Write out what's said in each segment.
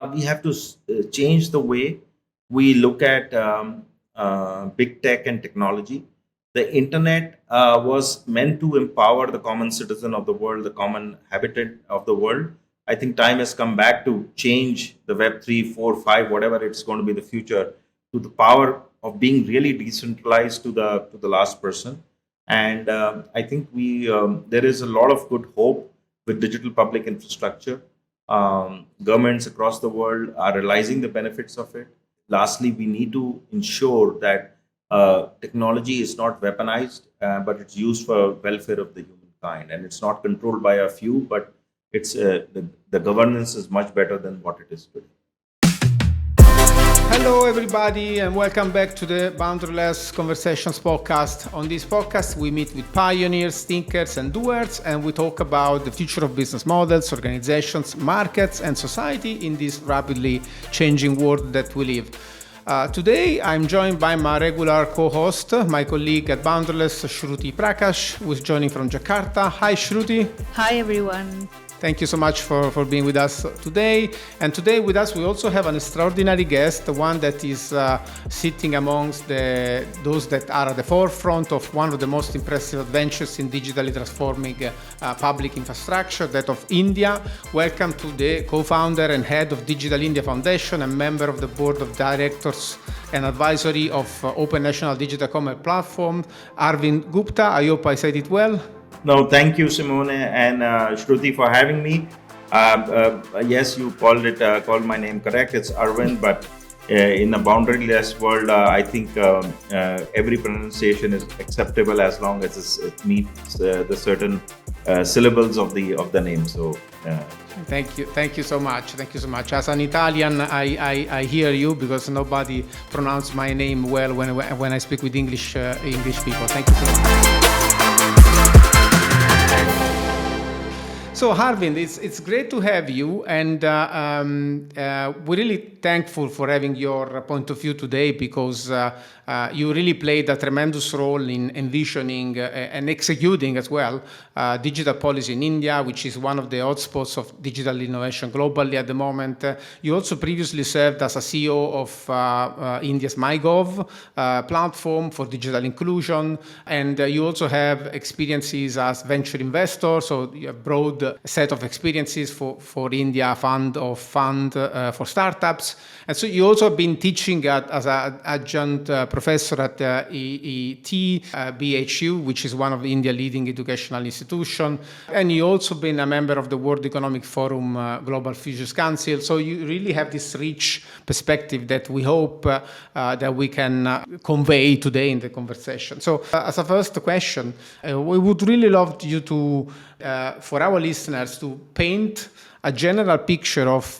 We have to change the way we look at big tech and technology. The internet was meant to empower the common citizen of the world, the common habitant of the world. I think time has come back to change the Web 3, 4, 5, whatever it's going to be the future, to the power of being really decentralized to the last person. And I think we there is a lot of good hope with digital public infrastructure. Governments across the world are realizing the benefits of it. Lastly, we need to ensure that technology is not weaponized, but it's used for welfare of the humankind, and it's not controlled by a few, but the governance is much better than what it is today. Hello, everybody, and welcome back to the Boundaryless Conversations podcast. On this podcast, we meet with pioneers, thinkers, and doers, and we talk about the future of business models, organizations, markets, and society in this rapidly changing world that we live. Today, I'm joined by my regular co-host, my colleague at Boundaryless, Shruti Prakash, who is joining from Jakarta. Hi, Shruti. Hi, everyone. Thank you so much for being with us today. And today with us, we also have an extraordinary guest, the one that is sitting amongst those that are at the forefront of one of the most impressive adventures in digitally transforming public infrastructure, that of India. Welcome to the co-founder and head of Digital India Foundation and member of the board of directors and advisory of Open National Digital Commerce Platform, Arvind Gupta. I hope I said it well. No, thank you, Simone and Shruti, for having me. Yes, you called my name correct. It's Arvind, but in a boundaryless world, I think every pronunciation is acceptable as long as it meets the certain syllables of the name. So. Thank you so much. As an Italian, I hear you because nobody pronounces my name well when I speak with English people. Thank you so much. So Arvind, it's great to have you, and we're really thankful for having your point of view today because you really played a tremendous role in envisioning and executing as well digital policy in India, which is one of the hotspots of digital innovation globally at the moment. You also previously served as a CEO of India's MyGov platform for digital inclusion, and you also have experiences as venture investor, so a broad set of experiences for India fund for startups. And so you also have been teaching as an adjunct professor at EET, BHU, which is one of India's leading educational institutions. And you also been a member of the World Economic Forum Global Futures Council. So you really have this rich perspective that we hope that we can convey today in the conversation. So as a first question, we would really love you to, for our listeners, to paint a general picture of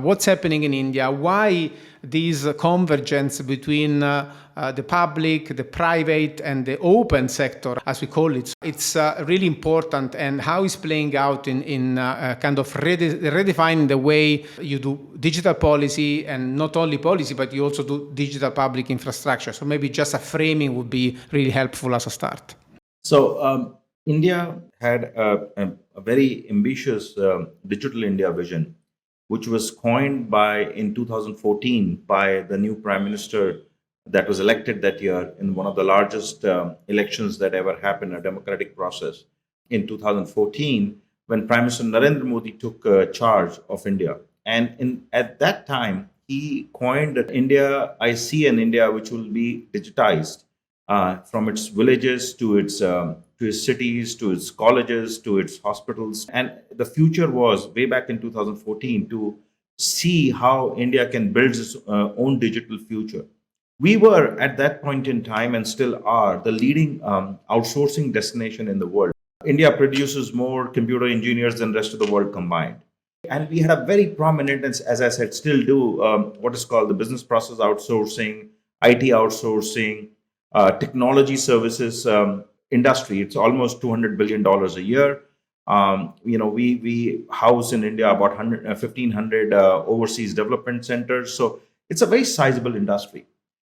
what's happening in India, why this convergence between the public, the private, and the open sector, as we call it, it's really important, and how it's playing out in kind of redefining the way you do digital policy, and not only policy, but you also do digital public infrastructure. So maybe just a framing would be really helpful as a start. So India had a very ambitious digital India vision, which was coined in 2014 by the new prime minister that was elected that year in one of the largest elections that ever happened, a democratic process in 2014, when Prime Minister Narendra Modi took charge of India. And at that time, he coined that India, I see an India which will be digitized from its villages to its cities, to its colleges, to its hospitals. And the future was, way back in 2014, to see how India can build its own digital future. We were, at that point in time, and still are, the leading outsourcing destination in the world. India produces more computer engineers than the rest of the world combined. And we had a very prominent, as I said, still do, what is called the business process outsourcing, IT outsourcing, technology services industry. It's almost $200 billion a year. We house in India about 1,500 overseas development centers. So it's a very sizable industry.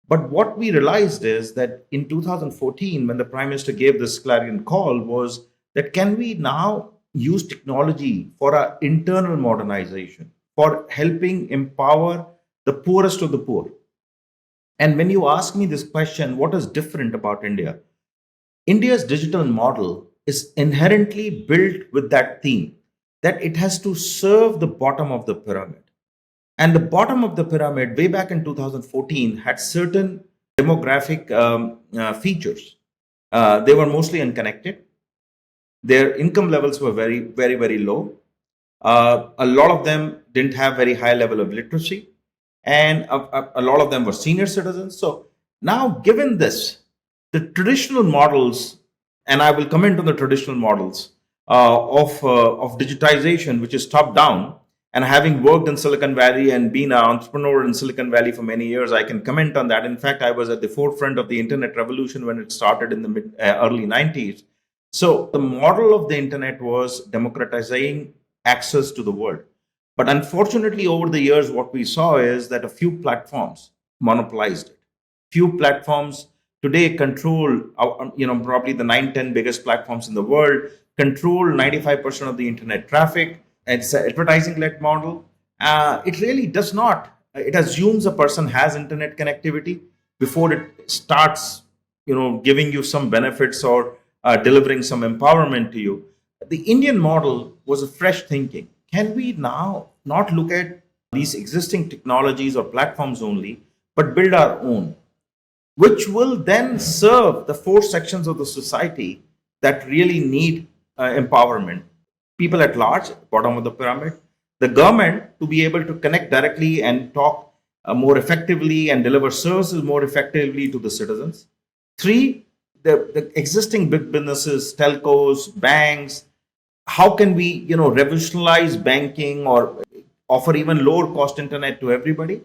But what we realized is that in 2014, when the Prime Minister gave this clarion call, was that can we now use technology for our internal modernization, for helping empower the poorest of the poor. And when you ask me this question, what is different about India? India's digital model is inherently built with that theme that it has to serve the bottom of the pyramid. And the bottom of the pyramid, way back in 2014, had certain demographic features. They were mostly unconnected. Their income levels were very, very, very low. A lot of them didn't have very high level of literacy, and a lot of them were senior citizens. So now, given this, the traditional models, and I will comment on the traditional models of digitization, which is top down. And having worked in Silicon Valley and been an entrepreneur in Silicon Valley for many years, I can comment on that. In fact, I was at the forefront of the internet revolution when it started in the early 90s. So the model of the internet was democratizing access to the world. But unfortunately, over the years, what we saw is that a few platforms monopolized it. Few platforms today control, probably the 9, 10 biggest platforms in the world, control 95% of the internet traffic. It's an advertising-led model. It really does not. It assumes a person has internet connectivity before it starts, giving you some benefits or delivering some empowerment to you. The Indian model was a fresh thinking. Can we now not look at these existing technologies or platforms only, but build our own, which will then serve the four sections of the society that really need empowerment? People at large, bottom of the pyramid, the government to be able to connect directly and talk more effectively and deliver services more effectively to the citizens. Three, the existing big businesses, telcos, banks, how can we, revolutionize banking or offer even lower cost internet to everybody?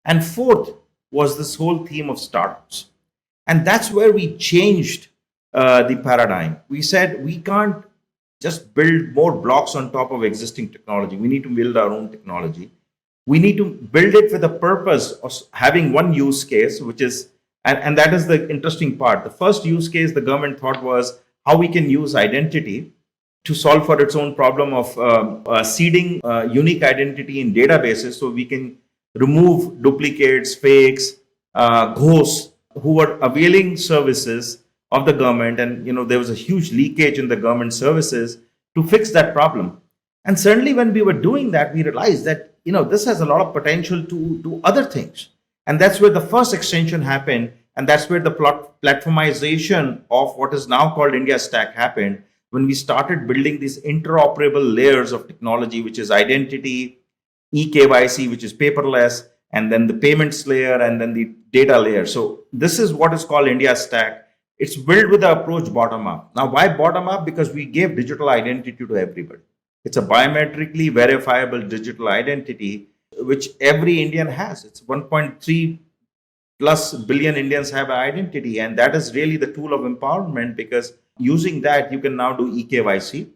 And fourth was this whole theme of startups. And that's where we changed the paradigm. We said we can't just build more blocks on top of existing technology. We need to build our own technology. We need to build it with the purpose of having one use case, which is, and that is the interesting part. The first use case the government thought was how we can use identity to solve for its own problem of seeding unique identity in databases so we can remove duplicates, fakes, ghosts who were availing services of the government. And there was a huge leakage in the government services to fix that problem. And certainly when we were doing that, we realized that this has a lot of potential to do other things. And that's where the first extension happened. And that's where the platformization of what is now called India Stack happened, when we started building these interoperable layers of technology, which is identity, eKYC, which is paperless, and then the payments layer, and then the data layer. So this is what is called India Stack. It's built with the approach bottom up. Now, why bottom up? Because we gave digital identity to everybody. It's a biometrically verifiable digital identity, which every Indian has. It's 1.3 plus billion Indians have an identity. And that is really the tool of empowerment, because using that, you can now do eKYC.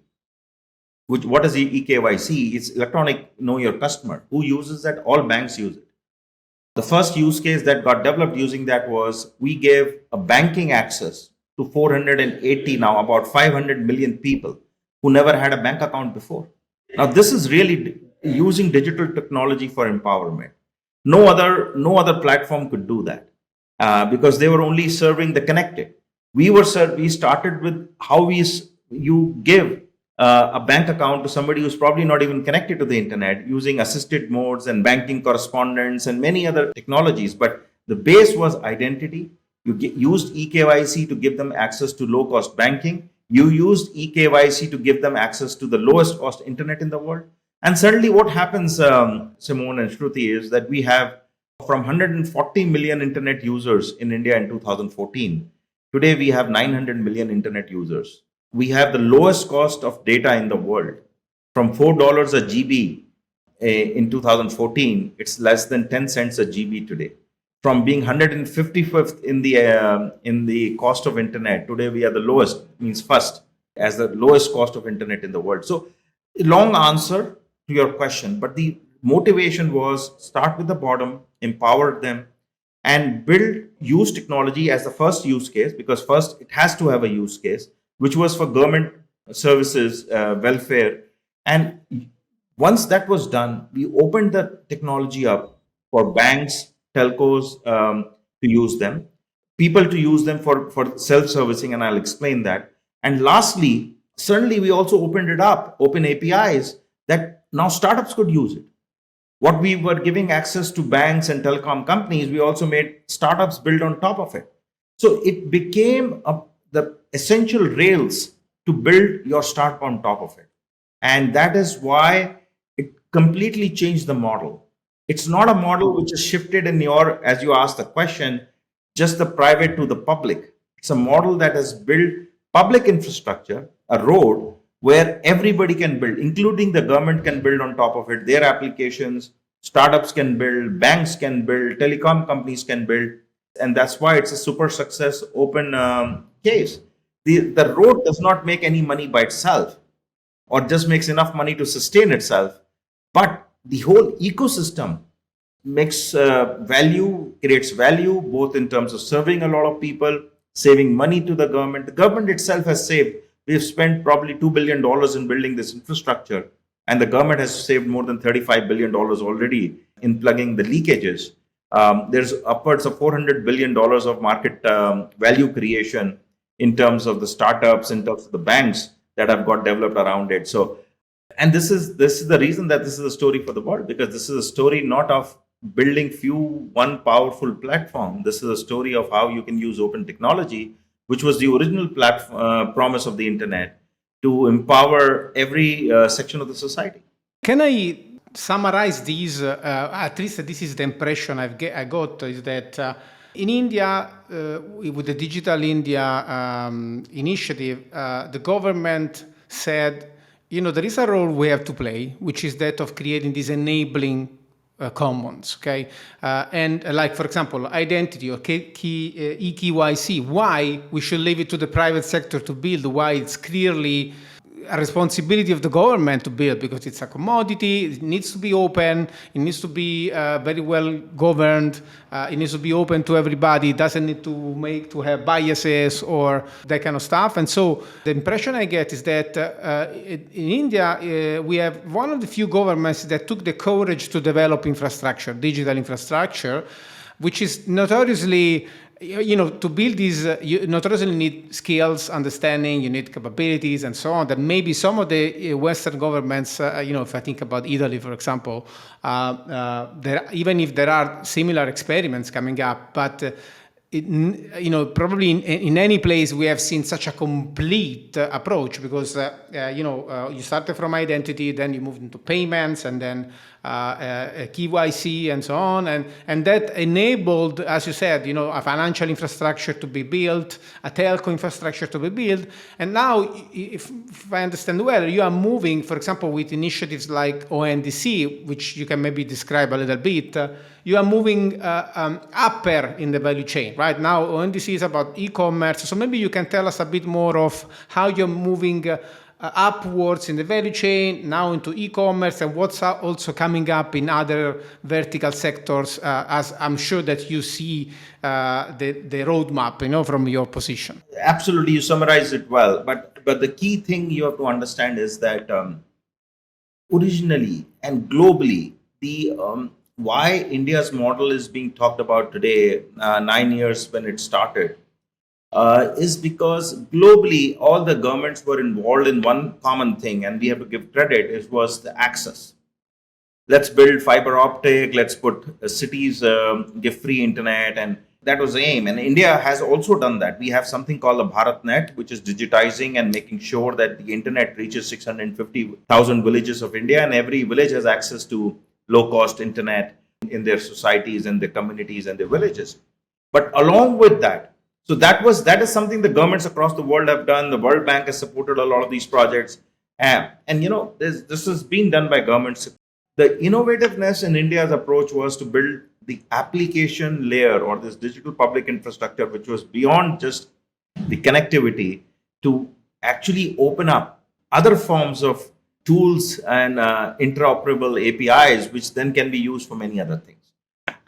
What is eKYC? It's electronic know your customer. Who uses that? All banks use it. The first use case that got developed using that was we gave a banking access to 480, now about 500 million people who never had a bank account before. Now, this is really using digital technology for empowerment. No other platform could do that because they were only serving the connected. We started with how you give a bank account to somebody who's probably not even connected to the internet, using assisted modes and banking correspondence and many other technologies. But the base was identity. You used eKYC to give them access to low cost banking. You used eKYC to give them access to the lowest cost internet in the world. And suddenly what happens, Simone and Shruti, is that we have from 140 million internet users in India in 2014. Today, we have 900 million internet users. We have the lowest cost of data in the world. From $4 a GB in 2014, it's less than 10 cents a GB today. From being 155th in the cost of internet, today we are the lowest, means first, as the lowest cost of internet in the world. So, long answer to your question, but the motivation was start with the bottom, empower them, and use technology as the first use case, because first it has to have a use case, which was for government services, welfare. And Once that was done, we opened the technology up for banks, telcos to use them, people to use them for self-servicing, and I'll explain that. And lastly, certainly we also opened it up, open APIs that now startups could use it. What we were giving access to banks and telecom companies, we also made startups build on top of it. So it became the essential rails to build your startup on top of it. And that is why it completely changed the model. It's not a model which is shifted in your, as you asked the question, just the private to the public. It's a model that has built public infrastructure, a road where everybody can build, including the government can build on top of it, their applications, startups can build, banks can build, telecom companies can build. And that's why it's a super success open case. The road does not make any money by itself or just makes enough money to sustain itself, but the whole ecosystem makes value, creates value, both in terms of serving a lot of people, saving money to the government. The government itself has saved. We've spent probably $2 billion in building this infrastructure, and the government has saved more than $35 billion already in plugging the leakages. There's upwards of $400 billion of market value creation in terms of the startups, in terms of the banks that have got developed around it. So, and this is the reason that this is a story for the world, because this is a story not of building one powerful platform. This is a story of how you can use open technology, which was the original promise of the internet, to empower every section of the society. Can I summarize these? At least this is the impression I got, is that in India, with the Digital India initiative, the government said, there is a role we have to play, which is that of creating these enabling commons, okay? And like, for example, identity or EKYC, why we should leave it to the private sector to build, why it's clearly a responsibility of the government to build, because it's a commodity, it needs to be open, it needs to be very well governed, it needs to be open to everybody, it doesn't need to have biases or that kind of stuff. And so the impression I get is that in India, we have one of the few governments that took the courage to develop infrastructure, digital infrastructure, which is notoriously, to build these, you notoriously need skills, understanding, you need capabilities, and so on. That maybe some of the Western governments, if I think about Italy, for example, even if there are similar experiments coming up, but probably in any place we have seen such a complete approach, because you started from identity, then you moved into payments, and then KYC and so on, and that enabled, as you said, a financial infrastructure to be built, a telco infrastructure to be built, and now, if I understand well, you are moving, for example, with initiatives like ONDC, which you can maybe describe a little bit. You are moving upper in the value chain, right? Now, ONDC is about e-commerce, so maybe you can tell us a bit more of how you're moving upwards in the value chain, now into e-commerce, and what's also coming up in other vertical sectors, as I'm sure that you see the roadmap, from your position. Absolutely, you summarized it well. But the key thing you have to understand is that originally and globally, the why India's model is being talked about today, 9 years when it started, is because globally all the governments were involved in one common thing, and we have to give credit. It was the access. Let's build fiber optic. Let's put cities give free internet, and that was the aim. And India has also done that. We have something called the BharatNet, which is digitizing and making sure that the internet reaches 650,000 villages of India, and every village has access to low-cost internet in their societies and their communities and their villages. But along with that, so that is something the governments across the world have done. The World Bank has supported a lot of these projects, and this has been done by governments. The innovativeness in India's approach was to build the application layer, or this digital public infrastructure, which was beyond just the connectivity, to actually open up other forms of tools and interoperable APIs, which then can be used for many other things.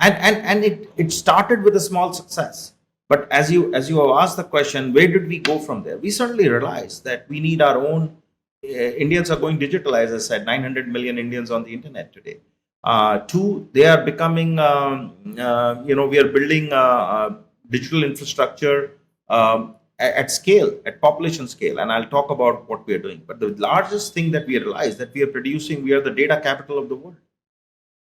And it started with a small success. But as you have asked the question, where did we go from there? We certainly realized that we need our own Indians are going digital, as I said, 900 million Indians on the internet today. Two, they are becoming, we are building digital infrastructure at scale, at population scale. And I'll talk about what we are doing. But the largest thing that we realize that we are producing, we are the data capital of the world.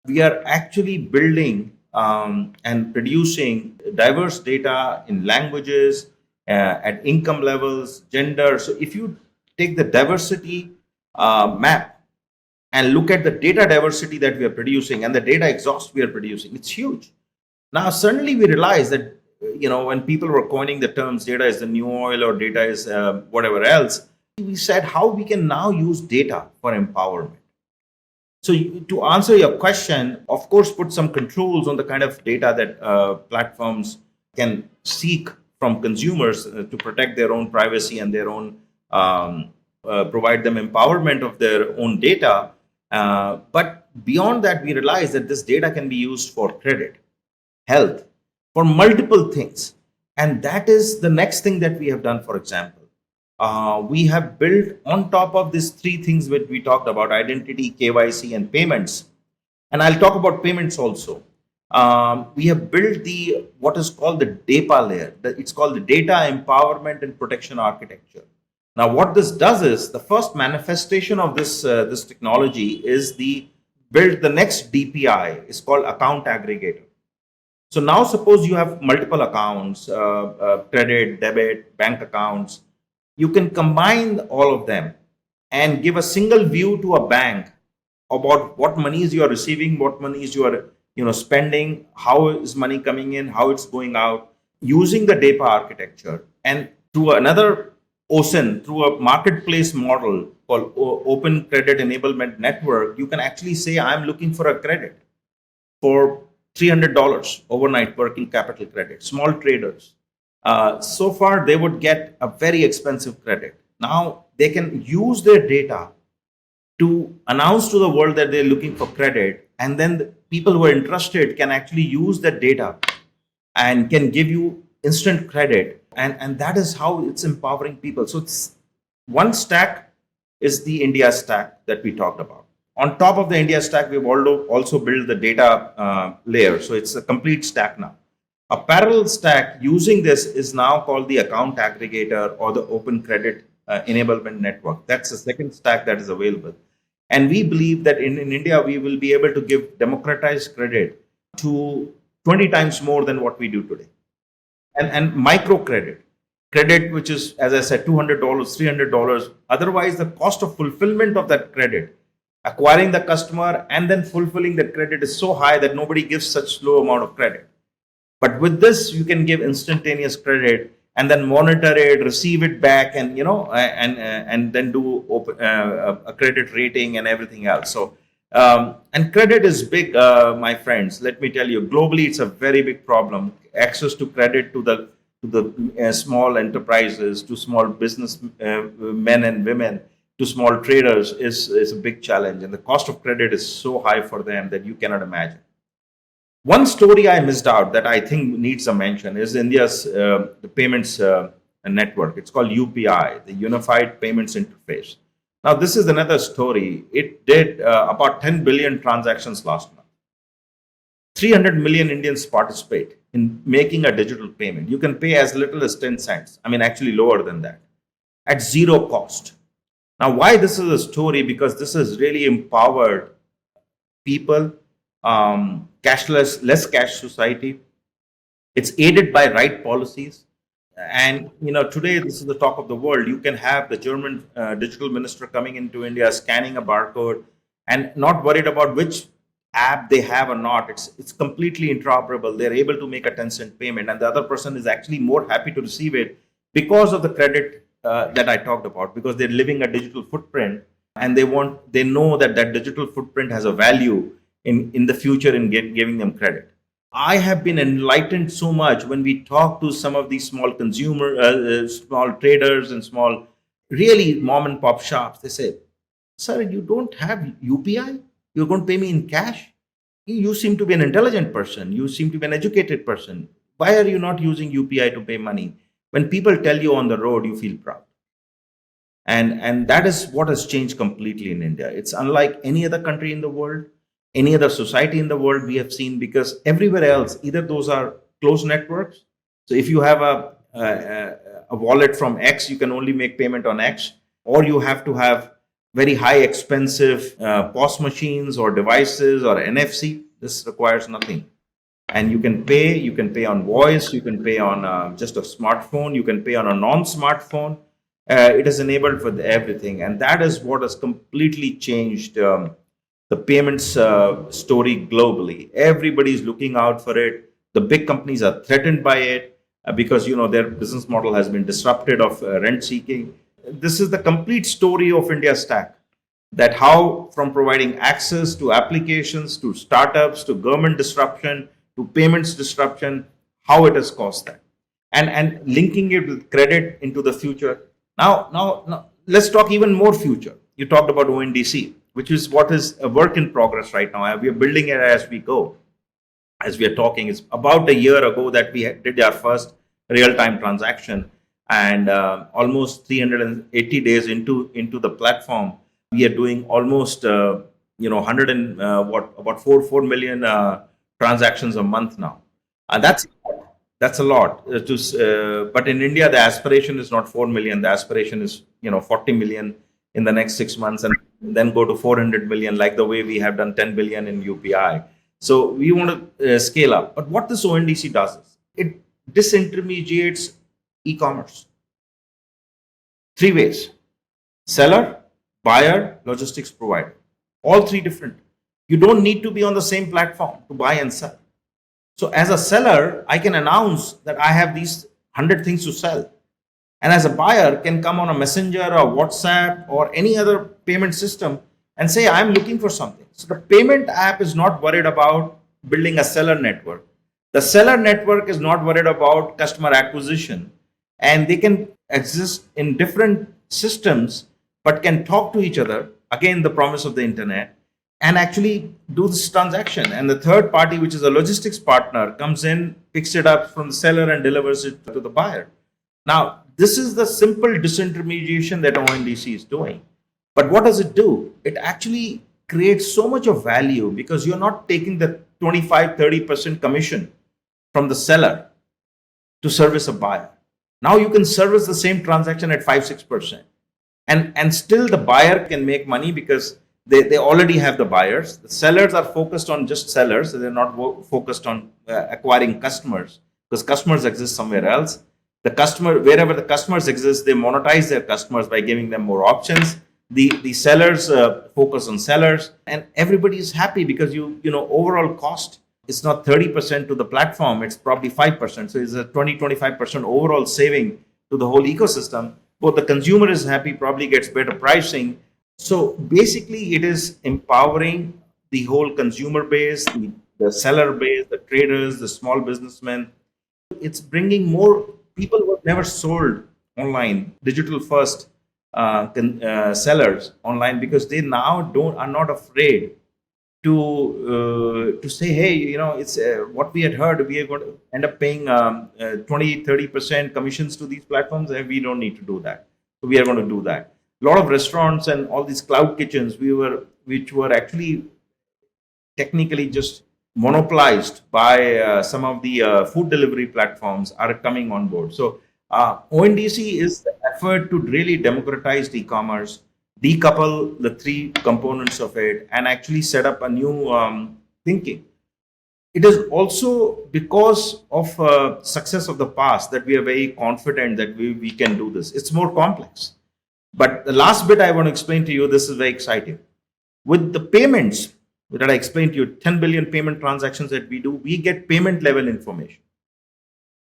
We are actually building and producing diverse data in languages, at income levels, gender. So if you take the diversity map and look at the data diversity that we are producing and the data exhaust we are producing, it's huge. Now, suddenly we realize that, when people were coining the terms data is the new oil or data is whatever else, we said how we can now use data for empowerment. So to answer your question, of course, put some controls on the kind of data that platforms can seek from consumers to protect their own privacy and their own provide them empowerment of their own data. But beyond that, we realize that this data can be used for credit, health, for multiple things. And that is the next thing that we have done, for example. We have built on top of these three things that we talked about: identity, KYC, and payments. And I'll talk about payments also. We have built the what is called the DAPA layer. It's called the Data Empowerment and Protection Architecture. Now, what this does is the first manifestation of this technology is the build the next DPI is called account aggregator. So now suppose you have multiple accounts, credit, debit, bank accounts. You can combine all of them and give a single view to a bank about what monies you are receiving, what monies you are spending, how is money coming in, how it's going out, using the DAPA architecture. And through another OSIN, through a marketplace model called Open Credit Enablement Network, you can actually say, I'm looking for a credit for $300 overnight working capital credit, small traders. So far, they would get a very expensive credit. Now, they can use their data to announce to the world that they're looking for credit. And then the people who are interested can actually use that data and can give you instant credit. And that is how it's empowering people. So it's one stack is the India stack that we talked about. On top of the India stack, we've also built the data layer. So it's a complete stack now. A parallel stack using this is now called the account aggregator or the open credit enablement network. That's the second stack that is available. And we believe that in India, we will be able to give democratized credit to 20 times more than what we do today. And microcredit, credit which is, as I said, $200, $300. Otherwise, the cost of fulfillment of that credit, acquiring the customer and then fulfilling that credit is so high that nobody gives such low amount of credit. But with this, you can give instantaneous credit and then monitor it, receive it back, and and then do a credit rating and everything else. So and credit is big, my friends. Let me tell you, globally, it's a very big problem. Access to credit to the small enterprises, to small business men and women, to small traders is a big challenge, and the cost of credit is so high for them that you cannot imagine. One story I missed out that I think needs a mention is India's the payments network. It's called UPI, the Unified Payments Interface. Now, this is another story. It did about 10 billion transactions last month. 300 million Indians participate in making a digital payment. You can pay as little as 10 cents. I mean, actually lower than that, at zero cost. Now, why this is a story? Because this has really empowered people, cashless, less cash society. It's aided by right policies. And today this is the talk of the world. You can have the German digital minister coming into India, scanning a barcode, and not worried about which app they have or not. It's completely interoperable. They are able to make a 10-cent payment, and the other person is actually more happy to receive it because of the credit that I talked about. Because they're living a digital footprint, and they know that that digital footprint has a value in the future in giving them credit. I have been enlightened so much when we talk to some of these small small traders and small, really mom and pop shops. They say, "Sir, you don't have UPI? You're going to pay me in cash? You seem to be an intelligent person. You seem to be an educated person. Why are you not using UPI to pay money?" When people tell you on the road, you feel proud. And that is what has changed completely in India. It's unlike any other country in the world, any other society in the world we have seen, because everywhere else, either those are closed networks. So if you have a wallet from X, you can only make payment on X, or you have to have very high expensive POS machines or devices or NFC. This requires nothing. And you can pay on voice, you can pay on just a smartphone, you can pay on a non-smartphone. It is enabled for everything, and that is what has completely changed the payments story globally. Everybody is looking out for it. The big companies are threatened by it because their business model has been disrupted of rent seeking. This is the complete story of India stack, that how from providing access to applications to startups to government disruption to payments disruption, how it has caused that, and linking it with credit into the future. Now let's talk even more future. You talked about ONDC, which is what is a work in progress right now. We are building it as we go, as we are talking. It's about a year ago that we did our first real-time transaction, and almost 380 days into the platform, we are doing almost 100 and about 4 million transactions a month now. And that's a lot. But in India, the aspiration is not 4 million. The aspiration is 40 million in the next 6 months, and then go to 400 million, like the way we have done 10 billion in UPI. So we want to scale up. But what this ONDC does is it disintermediates e-commerce. 3 ways: seller, buyer, logistics provider. All 3 different. You don't need to be on the same platform to buy and sell. So as a seller, I can announce that I have these 100 things to sell. And as a buyer, can come on a messenger or WhatsApp or any other payment system and say, I'm looking for something. So the payment app is not worried about building a seller network. The seller network is not worried about customer acquisition. And they can exist in different systems, but can talk to each other. Again, the promise of the internet, and actually do this transaction. And the third party, which is a logistics partner, comes in, picks it up from the seller and delivers it to the buyer. Now, this is the simple disintermediation that ONDC is doing. But what does it do? It actually creates so much of value, because you're not taking the 25-30% commission from the seller to service a buyer. Now you can service the same transaction at 5-6%. And still the buyer can make money, because they already have the buyers. The sellers are focused on just sellers. So they're not focused on acquiring customers, because customers exist somewhere else. Wherever the customers exist, they monetize their customers by giving them more options. The sellers focus on sellers, and everybody is happy, because overall cost is not 30% to the platform. It's probably 5%. So it's a 20-25% overall saving to the whole ecosystem. Both the consumer is happy, probably gets better pricing. So basically, it is empowering the whole consumer base, the seller base, the traders, the small businessmen. It's bringing more people who have never sold online, digital first sellers online, because they now are not afraid to say, hey, it's what we had heard. We are going to end up paying 20-30% commissions to these platforms, and we don't need to do that. So we are going to do that. A lot of restaurants and all these cloud kitchens, which were actually technically just monopolized by some of the food delivery platforms, are coming on board. So ONDC is the effort to really democratize e-commerce, decouple the 3 components of it, and actually set up a new thinking. It is also because of success of the past that we are very confident that we can do this. It's more complex. But the last bit I want to explain to you, this is very exciting. With the payments that I explained to you, 10 billion payment transactions that we do, we get payment level information.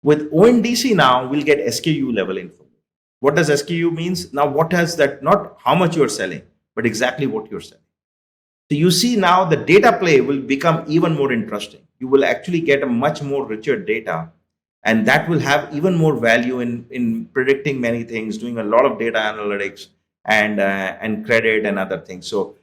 With ONDC now, we'll get SKU level information. What does SKU means? Now, what has that, not how much you're selling, but exactly what you're selling. So you see now the data play will become even more interesting. You will actually get a much more richer data, and that will have even more value in predicting many things, doing a lot of data analytics and credit and other things. So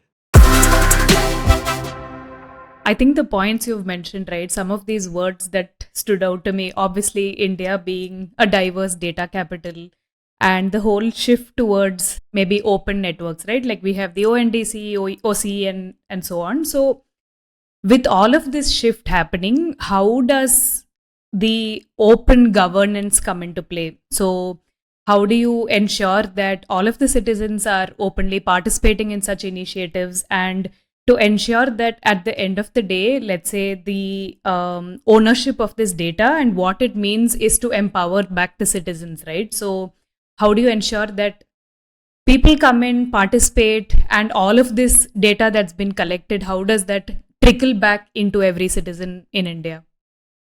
I think the points you've mentioned, right? Some of these words that stood out to me, obviously, India being a diverse data capital, and the whole shift towards maybe open networks, right? Like we have the ONDC, OC, and so on. So with all of this shift happening, how does the open governance come into play? So how do you ensure that all of the citizens are openly participating in such initiatives, and to ensure that at the end of the day, let's say the ownership of this data and what it means is to empower back the citizens, right? So how do you ensure that people come in, participate, and all of this data that's been collected, how does that trickle back into every citizen in India?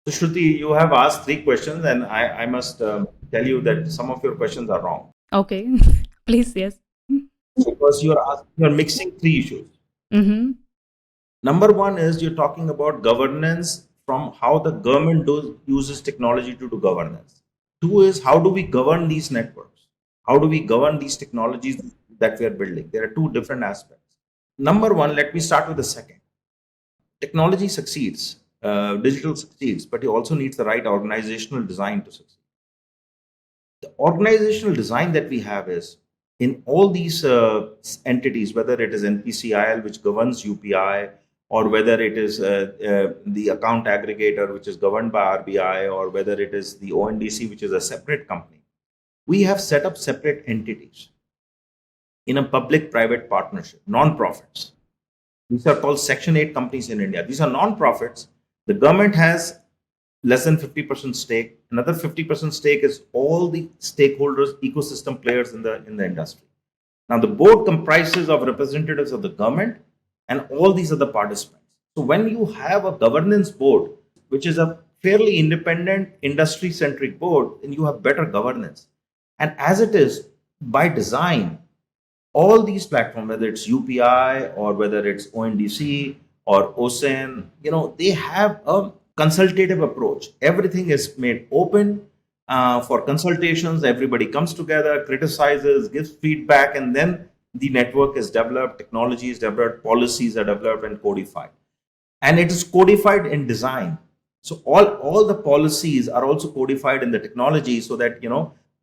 So, Shruti, you have asked three questions, and I must tell you that some of your questions are wrong Okay, please, yes. because you're mixing three issues. Mm-hmm. Number one is you're talking about governance from how the government uses technology to do governance. Two is how do we govern these networks? How do we govern these technologies that we are building? There are two different aspects. Number one, let me start with the second. Technology succeeds, digital succeeds, but it also needs the right organizational design to succeed. The organizational design that we have is in all these entities, whether it is NPCIL, which governs UPI, or whether it is the account aggregator, which is governed by RBI, or whether it is the ONDC, which is a separate company, we have set up separate entities in a public-private partnership, non-profits. These are called Section 8 companies in India. These are non-profits. The government has less than 50% stake. Another 50% stake is all the stakeholders, ecosystem players in the industry. Now, the board comprises of representatives of the government and all these other participants. So, when you have a governance board, which is a fairly independent, industry-centric board, then you have better governance. And as it is, by design, all these platforms, whether it's UPI or whether it's ONDC or OSEN, they have a consultative approach. Everything is made open for consultations. Everybody comes together, criticizes, gives feedback, and then the network is developed, technology is developed, policies are developed and codified. And it is codified in design. So all the policies are also codified in the technology so that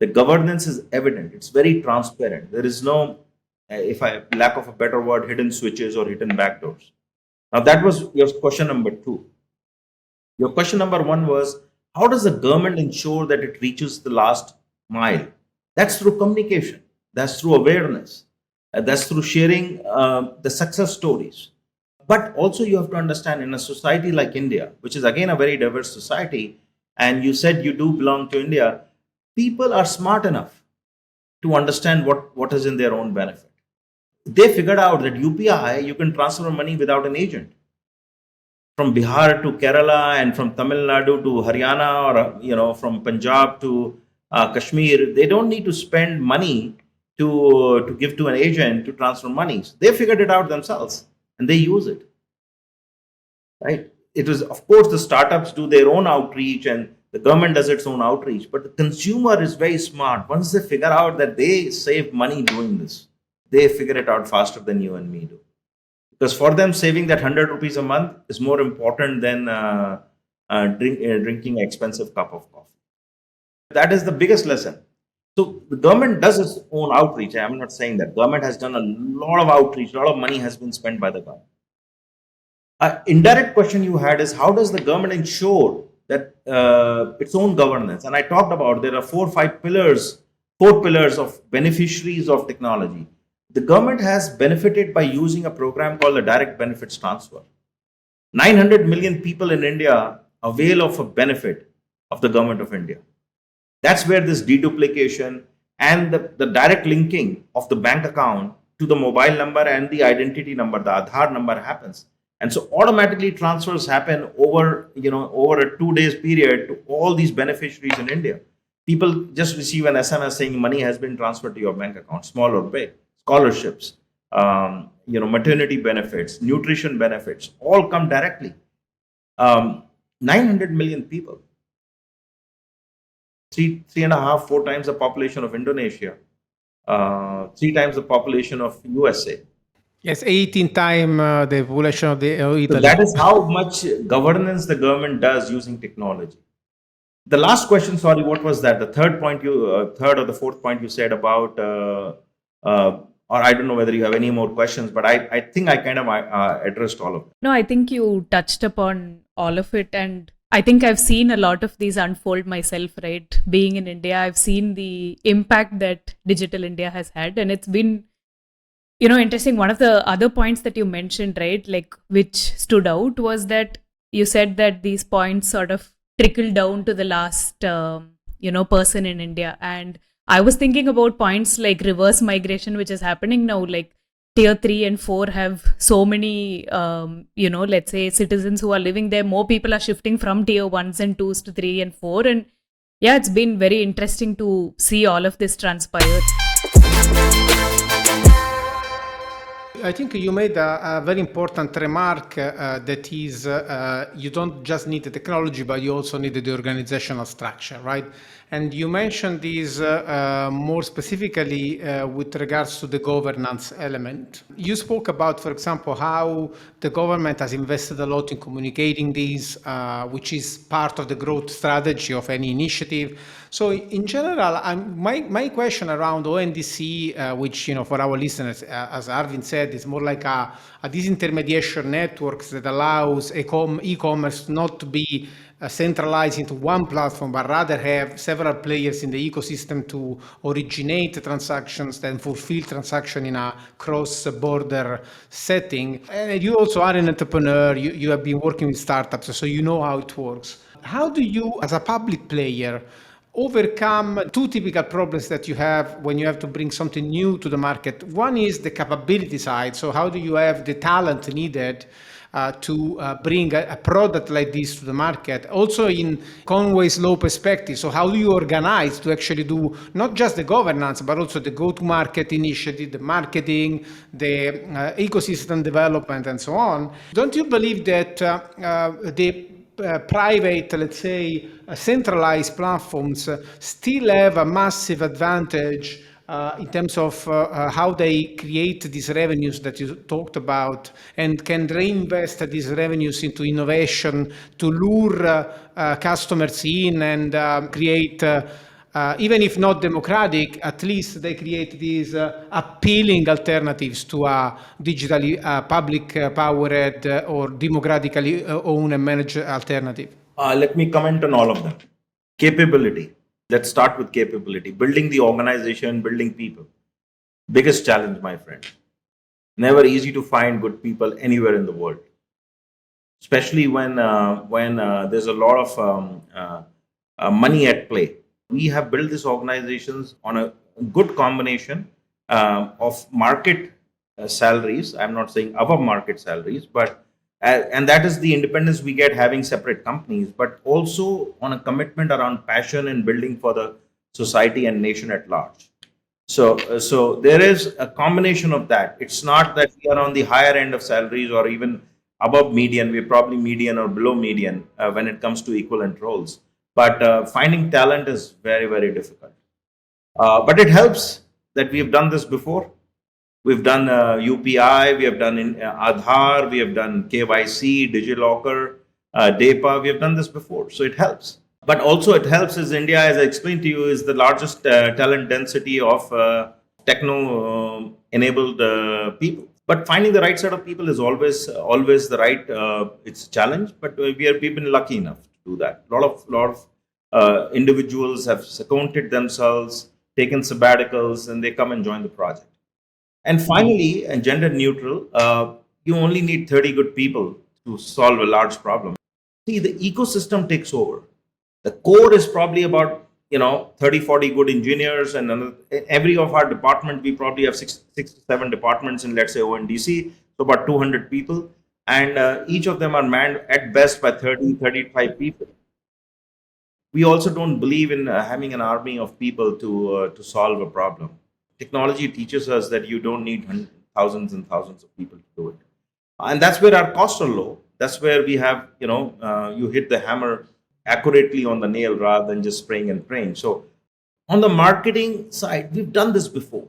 the governance is evident. It's very transparent. There is no, if I lack of a better word, hidden switches or hidden backdoors. Now that was your question number two. Your question number one was, how does the government ensure that it reaches the last mile? That's through communication. That's through awareness. That's through sharing the success stories. But also you have to understand, in a society like India, which is again a very diverse society, and you said you do belong to India, people are smart enough to understand what is in their own benefit. They figured out that UPI, you can transfer money without an agent. From Bihar to Kerala and from Tamil Nadu to Haryana, or from Punjab to Kashmir, they don't need to spend money to give to an agent to transfer money. So they figured it out themselves and they use it. Right? It was, of course, the startups do their own outreach and the government does its own outreach, but the consumer is very smart. Once they figure out that they save money doing this, they figure it out faster than you and me do. Because for them, saving that 100 rupees a month is more important than drinking an expensive cup of coffee. That is the biggest lesson. So the government does its own outreach. I'm not saying that. Government has done a lot of outreach. A lot of money has been spent by the government. Indirect question you had is, how does the government ensure that its own governance? And I talked about there are four pillars of beneficiaries of technology. The government has benefited by using a program called the Direct Benefits Transfer. 900 million people in India avail of a benefit of the government of India. That's where this deduplication and the direct linking of the bank account to the mobile number and the identity number, the Aadhaar number happens. And so automatically transfers happen over a 2 days period to all these beneficiaries in India. People just receive an SMS saying money has been transferred to your bank account, small or big. Scholarships, maternity benefits, nutrition benefits, all come directly. 900 million people, 3.5, 4 times the population of Indonesia, 3 times the population of USA. Yes, 18 times the population of Italy. So that is how much governance the government does using technology. The last question, sorry, what was that? The third point third or the fourth point you said about, or I don't know whether you have any more questions, but I think I kind of addressed all of them. No, I think you touched upon all of it. And I think I've seen a lot of these unfold myself, right? Being in India, I've seen the impact that Digital India has had. And it's been, interesting. One of the other points that you mentioned, right, like which stood out was that you said that these points sort of trickle down to the last, person in India. And I was thinking about points like reverse migration, which is happening now. Like tier 3 and 4 have so many, let's say citizens who are living there. More people are shifting from tier 1s and 2s to 3 and 4. And yeah, it's been very interesting to see all of this transpire. I think you made a very important remark that is you don't just need the technology, but you also need the organizational structure, right? And you mentioned this more specifically with regards to the governance element. You spoke about, for example, how the government has invested a lot in communicating this, which is part of the growth strategy of any initiative. So in general, my question around ONDC, which, for our listeners, as Arvind said, is more like a disintermediation network that allows e-commerce not to be centralized into one platform, but rather have several players in the ecosystem to originate transactions, then fulfill transaction in a cross-border setting. And you also are an entrepreneur. You have been working with startups, so you know how it works. How do you, as a public player, overcome two typical problems that you have when you have to bring something new to the market? One is the capability side. So how do you have the talent needed to bring a product like this to the market? Also in Conway's Law perspective, so how do you organize to actually do not just the governance, but also the go-to-market initiative, the marketing, the ecosystem development, and so on? Don't you believe that the private, let's say, centralized platforms still have a massive advantage in terms of how they create these revenues that you talked about, and can reinvest these revenues into innovation to lure customers in and create even if not democratic, at least they create these appealing alternatives to a digitally public powered or democratically owned and managed alternative. Let me comment on all of them. Capability. Let's start with capability. Building the organization, building people. Biggest challenge, my friend. Never easy to find good people anywhere in the world, especially when there's a lot of money at play. We have built these organizations on a good combination of market salaries. I'm not saying above market salaries, but and that is the independence we get having separate companies, but also on a commitment around passion and building for the society and nation at large. So there is a combination of that. It's not that we are on the higher end of salaries or even above median. We're probably median or below median when it comes to equivalent roles. But finding talent is very, very difficult. But it helps that we've done this before. We've done UPI, we have done Aadhaar, we have done KYC, DigiLocker, DEPA. We have done this before, so it helps. But also it helps is India, as I explained to you, is the largest talent density of techno-enabled people. But finding the right set of people is always the right. It's a challenge, but we've been lucky enough to do that. A lot of individuals have seconded themselves, taken sabbaticals, and they come and join the project. And finally, and gender neutral, you only need 30 good people to solve a large problem. See, the ecosystem takes over. The core is probably about 30, 40 good engineers, and every of our department, we probably have six to seven departments in, let's say, ONDC, so about 200 people, and each of them are manned at best by 30, 35 people. We also don't believe in having an army of people to solve a problem. Technology teaches us that you don't need thousands and thousands of people to do it. And that's where our costs are low. That's where we have, you hit the hammer accurately on the nail rather than just spraying and praying. So on the marketing side, we've done this before.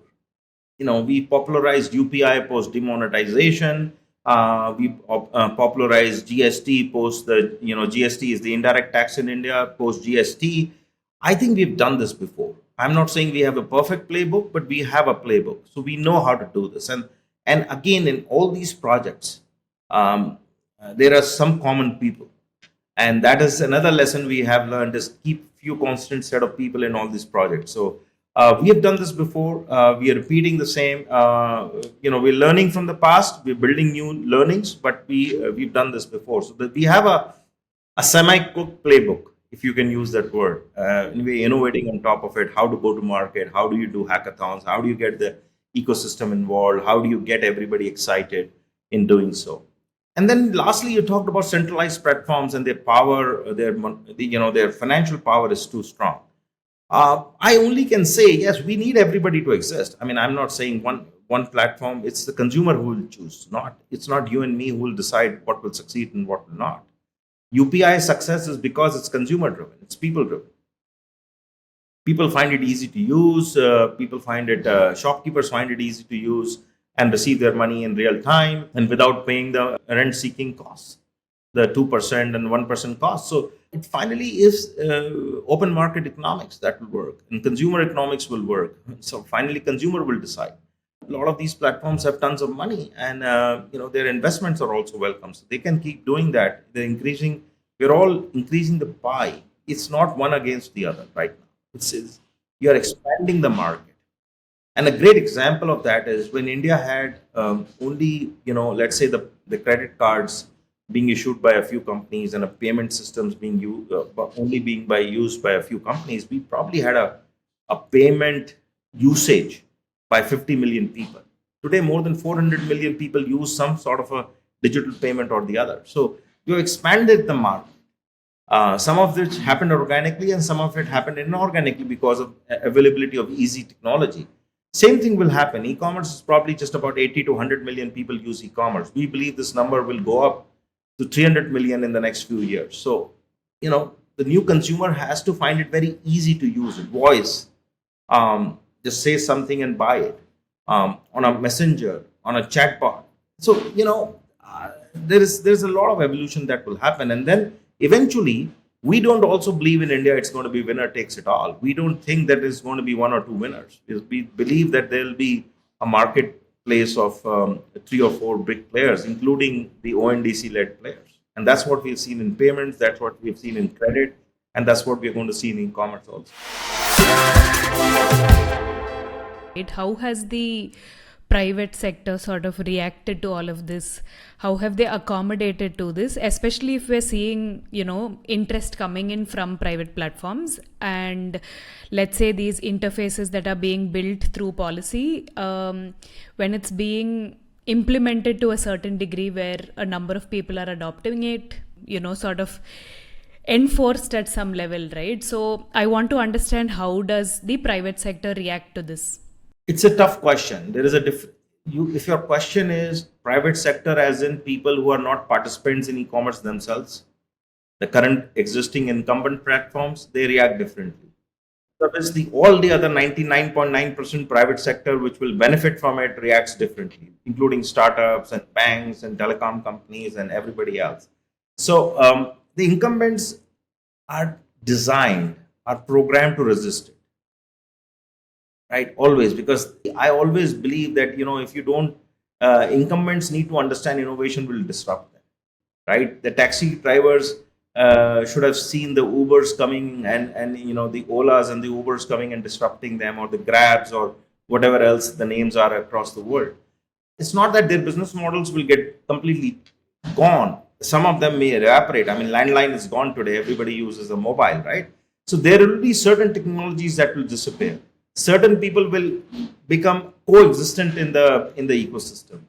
We popularized UPI post demonetization. We popularized GST post the, GST is the indirect tax in India, post GST. I think we've done this before. I'm not saying we have a perfect playbook, but we have a playbook. So we know how to do this. And again, in all these projects, there are some common people. And that is another lesson we have learned, is keep few constant set of people in all these projects. So we have done this before. We are repeating the same. We're learning from the past. We're building new learnings, but we've done this before. So that we have a semi-cooked playbook, if you can use that word. And we're innovating on top of it. How to go to market? How do you do hackathons? How do you get the ecosystem involved? How do you get everybody excited in doing so? And then lastly, you talked about centralized platforms and their power, their financial power is too strong. I only can say, yes, we need everybody to exist. I mean, I'm not saying one platform. It's the consumer who will choose. It's not you and me who will decide what will succeed and what will not. UPI success is because it's consumer driven. It's people driven. People find it easy to use. Shopkeepers find it easy to use and receive their money in real time and without paying the rent seeking costs, the 2% and 1% costs. So it finally is open market economics that will work, and consumer economics will work. So finally, consumer will decide. A lot of these platforms have tons of money, and their investments are also welcome. So they can keep doing that. We're all increasing the pie. It's not one against the other right now. You're expanding the market. And a great example of that is when India had only, let's say the credit cards being issued by a few companies and a payment systems being used by a few companies, we probably had a payment usage by 50 million people. Today, more than 400 million people use some sort of a digital payment or the other. So you expanded the market. Some of which happened organically and some of it happened inorganically because of availability of easy technology. Same thing will happen. E-commerce is probably just about 80 to 100 million people use e-commerce. We believe this number will go up to 300 million in the next few years. So, the new consumer has to find it very easy to use it. Voice, just say something and buy it on a messenger, on a chatbot. So, there's a lot of evolution that will happen. And then eventually, we don't also believe in India it's going to be winner takes it all. We don't think that there's going to be one or two winners. We believe that there will be a marketplace of 3 or 4 big players, including the ONDC-led players. And that's what we've seen in payments, that's what we've seen in credit, and that's what we're going to see in e-commerce also. How has the private sector sort of reacted to all of this? How have they accommodated to this, especially if we're seeing interest coming in from private platforms, and let's say these interfaces that are being built through policy, when it's being implemented to a certain degree where a number of people are adopting it, sort of enforced at some level, right? So I want to understand, how does the private sector react to this? It's a tough question. There is if your question is private sector as in people who are not participants in e-commerce themselves, the current existing incumbent platforms, they react differently. Obviously, all the other 99.9% private sector which will benefit from it reacts differently, including startups and banks and telecom companies and everybody else. So the incumbents are programmed to resist it. Right, always, because I always believe that if you don't, incumbents need to understand innovation will disrupt them. Right, the taxi drivers should have seen the Ubers coming and the Olas and the Ubers coming and disrupting them, or the Grabs or whatever else the names are across the world. It's not that their business models will get completely gone. Some of them may evaporate. I mean, landline is gone today. Everybody uses a mobile, right? So there will be certain technologies that will disappear. Certain people will become coexistent in the ecosystem,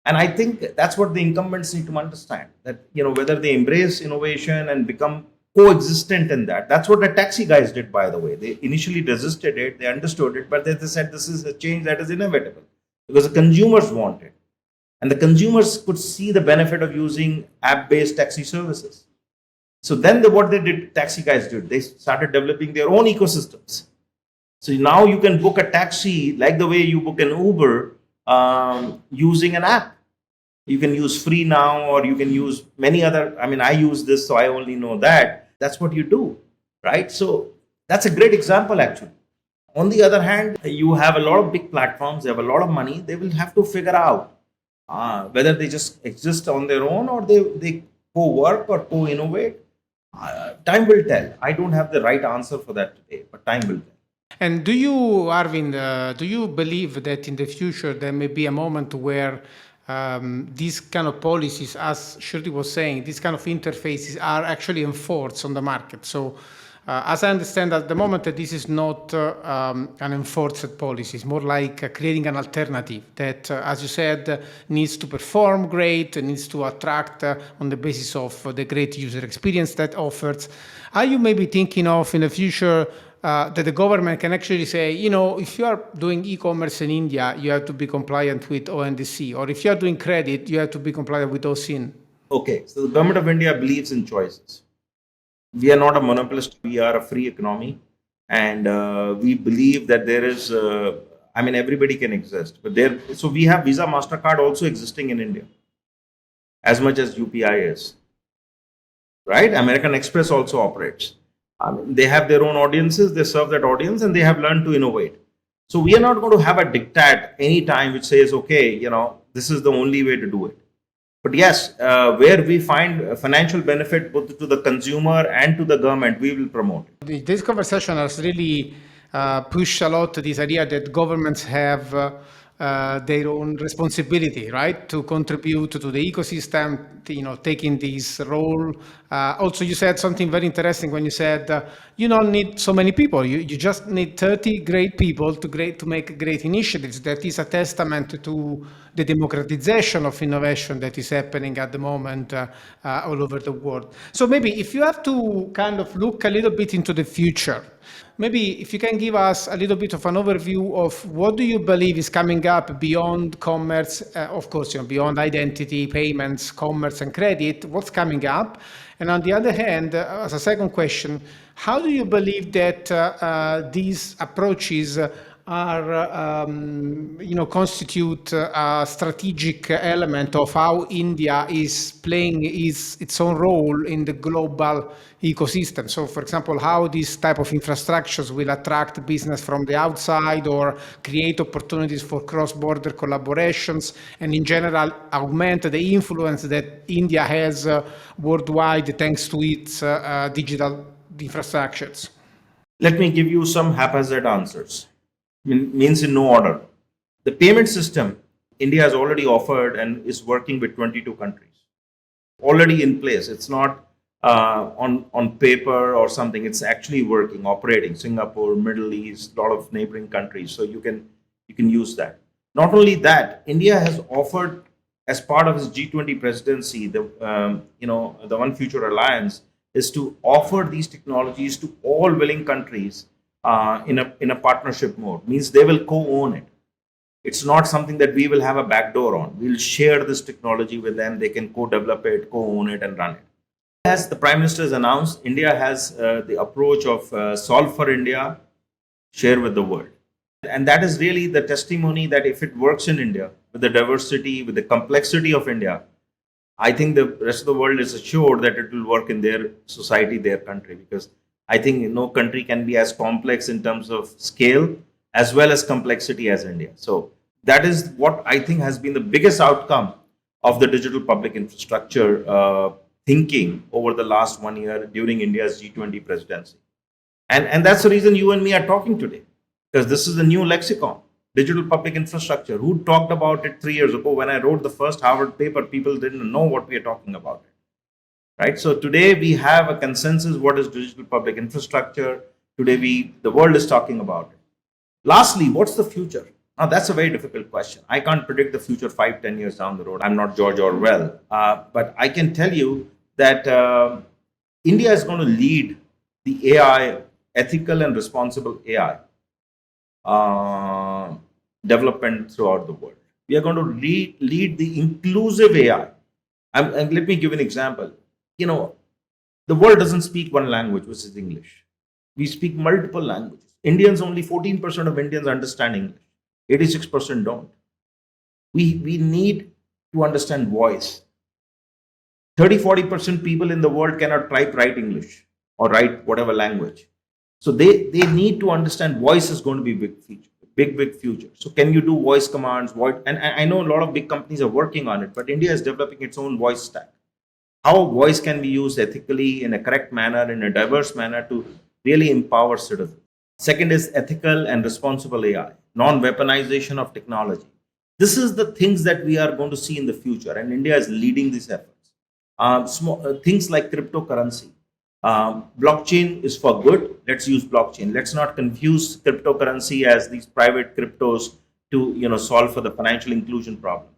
and I think that's what the incumbents need to understand, that whether they embrace innovation and become coexistent in that. That's what the taxi guys did, by the way. They initially resisted it, they understood it, but they said this is a change that is inevitable because the consumers want it, and the consumers could see the benefit of using app-based taxi services. So then what they did, taxi guys did, they started developing their own ecosystems. So now you can book a taxi like the way you book an Uber using an app. You can use free now, or you can use many other. I mean, I use this, so I only know that. That's what you do, right? So that's a great example, actually. On the other hand, you have a lot of big platforms, they have a lot of money, they will have to figure out whether they just exist on their own or they co-work or co-innovate. Time will tell. I don't have the right answer for that today, but time will tell. And do you, Arvind, do you believe that in the future there may be a moment where these kind of policies, as Shruti was saying, these kind of interfaces are actually enforced on the market? So, as I understand at the moment, that this is not an enforced policy. It's more like creating an alternative that, as you said, needs to perform great, needs to attract on the basis of the great user experience that offers. Are you maybe thinking of in the future that the government can actually say, if you are doing e-commerce in India, you have to be compliant with ONDC, or if you are doing credit, you have to be compliant with OSIN? Okay, so the government of India believes in choices. We are not a monopolist, we are a free economy, and we believe that there is, everybody can exist. But so we have Visa, MasterCard also existing in India, as much as UPI is. Right? American Express also operates. They have their own audiences, they serve that audience, and they have learned to innovate. So we are not going to have a diktat any time which says, okay, this is the only way to do it. But yes, where we find financial benefit both to the consumer and to the government, we will promote it. This conversation has really pushed a lot this idea that governments have their own responsibility, right, to contribute to the ecosystem, taking this role. Also, you said something very interesting when you said you don't need so many people. You just need 30 great people to make great initiatives. That is a testament to the democratization of innovation that is happening at the moment all over the world. So maybe if you have to kind of look a little bit into the future, maybe if you can give us a little bit of an overview of what do you believe is coming up beyond commerce, of course, beyond identity, payments, commerce and credit, what's coming up? And on the other hand, as a second question, how do you believe that these approaches are, constitute a strategic element of how India is playing its own role in the global ecosystem? So, for example, how these type of infrastructures will attract business from the outside or create opportunities for cross-border collaborations, and in general augment the influence that India has worldwide thanks to its digital infrastructures. Let me give you some haphazard answers. Means in no order. The payment system, India has already offered and is working with 22 countries. Already in place. It's not on paper or something. It's actually working, operating. Singapore, Middle East, a lot of neighboring countries. So you can use that. Not only that, India has offered, as part of its G20 presidency, the One Future Alliance is to offer these technologies to all willing countries in a partnership mode. Means they will co-own it. It's not something that we will have a backdoor on. We'll share this technology with them. They can co-develop it, co-own it, and run it. As the Prime Minister has announced, India has the approach of solve for India, share with the world. And that is really the testimony that if it works in India, with the diversity, with the complexity of India, I think the rest of the world is assured that it will work in their society, their country, because I think no country can be as complex in terms of scale as well as complexity as India. So that is what I think has been the biggest outcome of the digital public infrastructure thinking over the last 1 year during India's G20 presidency. And that's the reason you and me are talking today, because this is the new lexicon, digital public infrastructure. Who talked about it 3 years ago? When I wrote the first Harvard paper, people didn't know what we are talking about. Right? So today we have a consensus what is digital public infrastructure. Today the world is talking about it. Lastly, what's the future? Now that's a very difficult question. I can't predict the future 5-10 years down the road. I'm not George Orwell. But I can tell you that India is going to lead the AI, ethical and responsible AI development throughout the world. We are going to lead the inclusive AI. And let me give an example. The world doesn't speak one language, which is English. We speak multiple languages. Indians, only 14% of Indians understand English. 86% don't. We need to understand voice. 30-40% people in the world cannot type write English or write whatever language. So they need to understand voice is going to be big future, big future. So can you do voice commands? And I know a lot of big companies are working on it, but India is developing its own voice stack. How voice can be used ethically in a correct manner, in a diverse manner to really empower citizens. Second is ethical and responsible AI, non-weaponization of technology. This is the things that we are going to see in the future, and India is leading these efforts. Things like cryptocurrency. Blockchain is for good. Let's use blockchain. Let's not confuse cryptocurrency as these private cryptos to solve for the financial inclusion problem.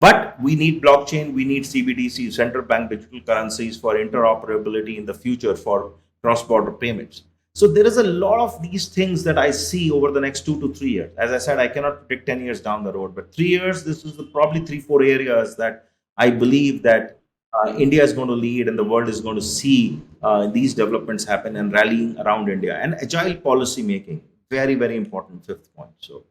But we need blockchain. We need CBDC, central bank digital currencies, for interoperability in the future for cross-border payments. So there is a lot of these things that I see over the next 2 to 3 years. As I said, I cannot predict 10 years down the road, but 3 years, this is probably 3-4 areas that I believe that India is going to lead, and the world is going to see these developments happen and rallying around India. And agile policy making, very, very important fifth point. So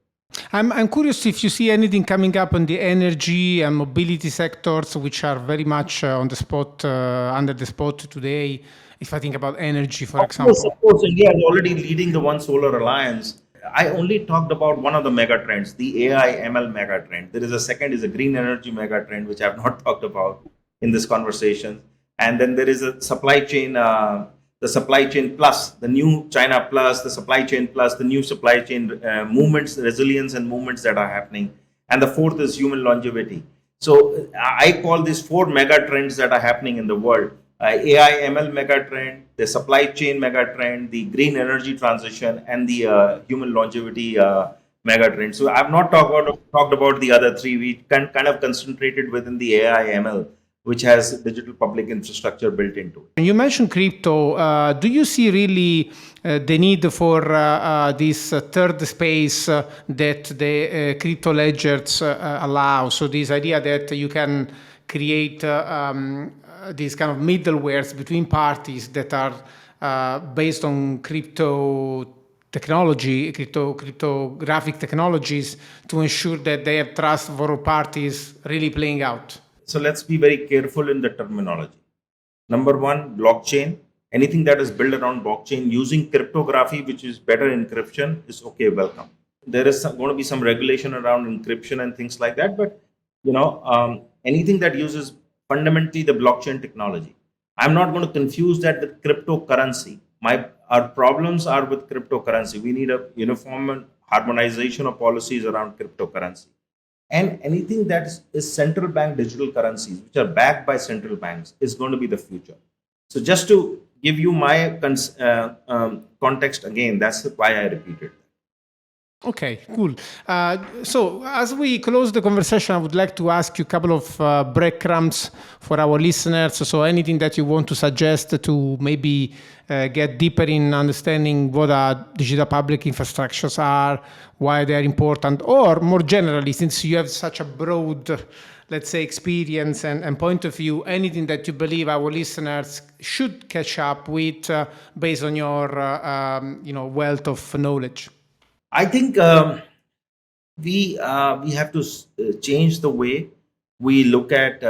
I'm curious if you see anything coming up on the energy and mobility sectors, which are very much on the spot, under the spot today. If I think about energy, for example. Of course, India is already leading the One Solar Alliance. I only talked about one of the mega trends, the AI ML mega trend. There is a second, is a green energy mega trend, which I have not talked about in this conversation. And then there is a supply chain, the supply chain plus, the new China plus, the supply chain plus, the new supply chain movements, resilience and movements that are happening. And the fourth is human longevity. So I call these 4 mega trends that are happening in the world. AI ML mega trend, the supply chain mega trend, the green energy transition, and the human longevity mega trend. So I've not talked about the other 3. We kind of concentrated within the AI ML, which has digital public infrastructure built into it. You mentioned crypto. Do you see really the need for this third space that the crypto ledgers allow? So this idea that you can create these kind of middlewares between parties that are based on crypto technology, cryptographic technologies, to ensure that they have trust for all parties really playing out? So let's be very careful in the terminology. Number one, blockchain. Anything that is built around blockchain using cryptography, which is better encryption, is okay, welcome. There is going to be some regulation around encryption and things like that, but anything that uses fundamentally the blockchain technology. I'm not going to confuse that with cryptocurrency. Our problems are with cryptocurrency. We need a uniform harmonization of policies around cryptocurrency. And anything that is central bank digital currencies, which are backed by central banks, is going to be the future. So just to give you my context again, that's why I repeated. Okay, cool. So as we close the conversation, I would like to ask you a couple of breadcrumbs for our listeners. So anything that you want to suggest to maybe get deeper in understanding what digital public infrastructures are, why they are important, or more generally, since you have such a broad, let's say, experience and point of view, anything that you believe our listeners should catch up with based on your wealth of knowledge. I think we have to change the way we look at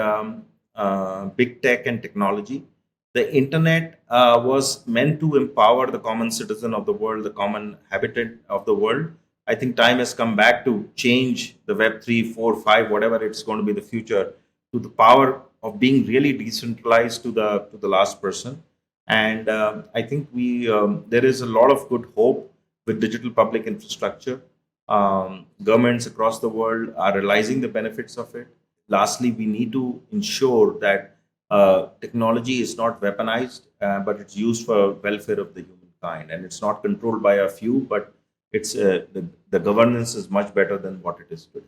big tech and technology. The internet was meant to empower the common citizen of the world, the common habitant of the world. I think time has come back to change the Web 3, 4, 5, whatever it's going to be the future, to the power of being really decentralized to the last person. And I think there is a lot of good hope with digital public infrastructure. Governments across the world are realizing the benefits of it. Lastly, we need to ensure that technology is not weaponized, but it's used for welfare of the humankind, and it's not controlled by a few, but it's the governance is much better than what it is today.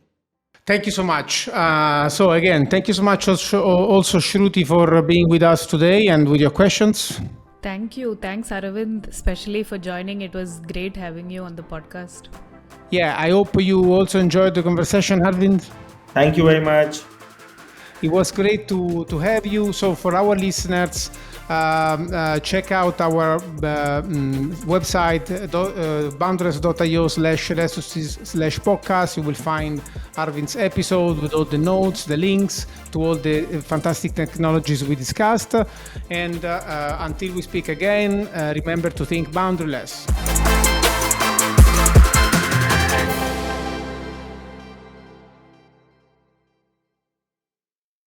Thank you so much. So again, thank you so much also Shruti for being with us today and with your questions. Thank you. Thanks, Arvind, especially for joining. It was great having you on the podcast. Yeah, I hope you also enjoyed the conversation, Arvind. Thank you very much. It was great to have you. So for our listeners, check out our website, boundaryless.io/resources/podcast. You will find Arvind's episode with all the notes, the links to all the fantastic technologies we discussed. And until we speak again, remember to think boundaryless.